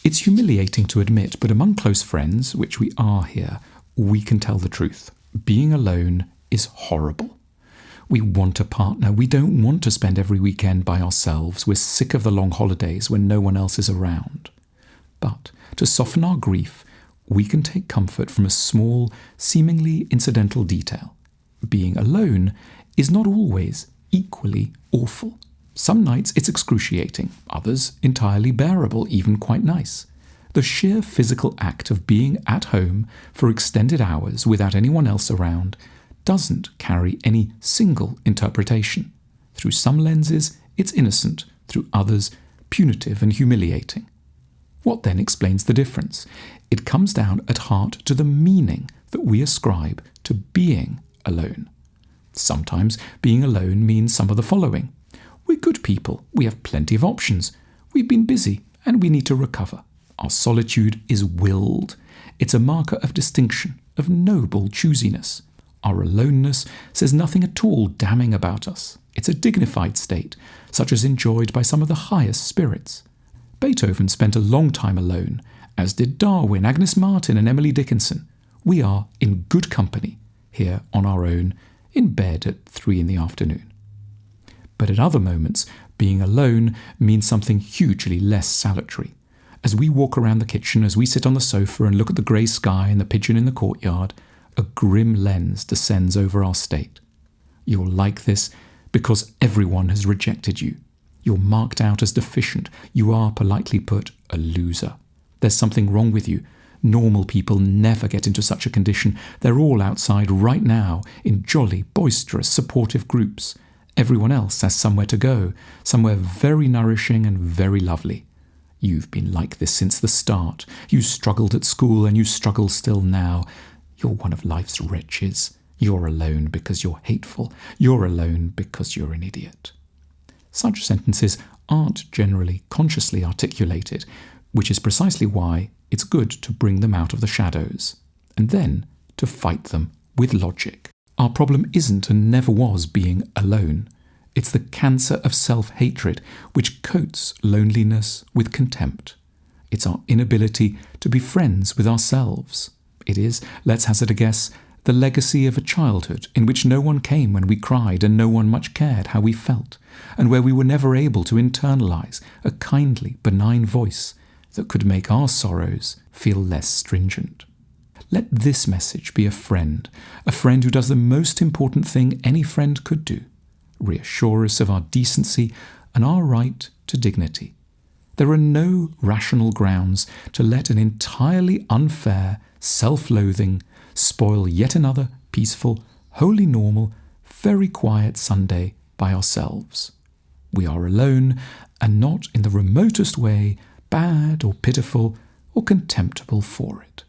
It's humiliating to admit, but among close friends, which we are here, we can tell the truth. Being alone is horrible. We want a partner. We don't want to spend every weekend by ourselves. We're sick of the long holidays when no one else is around. But to soften our grief, we can take comfort from a small, seemingly incidental detail. Being alone is not always equally awful. Some nights it's excruciating, others entirely bearable, even quite nice. The sheer physical act of being at home for extended hours without anyone else around doesn't carry any single interpretation. Through some lenses, it's innocent, through others, punitive and humiliating. What then explains the difference? It comes down at heart to the meaning that we ascribe to being alone. Sometimes being alone means some of the following. We're good people, we have plenty of options, we've been busy and we need to recover. Our solitude is willed. It's a marker of distinction, of noble choosiness. Our aloneness says nothing at all damning about us. It's a dignified state, such as enjoyed by some of the highest spirits. Beethoven spent a long time alone, as did Darwin, Agnes Martin and Emily Dickinson. We are in good company, here on our own, in bed at 3 in the afternoon. But at other moments, being alone means something hugely less salutary. As we walk around the kitchen, as we sit on the sofa and look at the grey sky and the pigeon in the courtyard, a grim lens descends over our state. You're like this because everyone has rejected you. You're marked out as deficient. You are, politely put, a loser. There's something wrong with you. Normal people never get into such a condition. They're all outside right now in jolly, boisterous, supportive groups. Everyone else has somewhere to go, somewhere very nourishing and very lovely. You've been like this since the start. You struggled at school and you struggle still now. You're one of life's wretches. You're alone because you're hateful. You're alone because you're an idiot. Such sentences aren't generally consciously articulated, which is precisely why it's good to bring them out of the shadows, and then to fight them with logic. Our problem isn't and never was being alone. It's the cancer of self-hatred which coats loneliness with contempt. It's our inability to be friends with ourselves. It is, let's hazard a guess, the legacy of a childhood in which no one came when we cried and no one much cared how we felt, and where we were never able to internalize a kindly, benign voice that could make our sorrows feel less stringent. Let this message be a friend who does the most important thing any friend could do, reassure us of our decency and our right to dignity. There are no rational grounds to let an entirely unfair self-loathing spoil yet another peaceful, wholly normal, very quiet Sunday by ourselves. We are alone and not in the remotest way bad or pitiful or contemptible for it.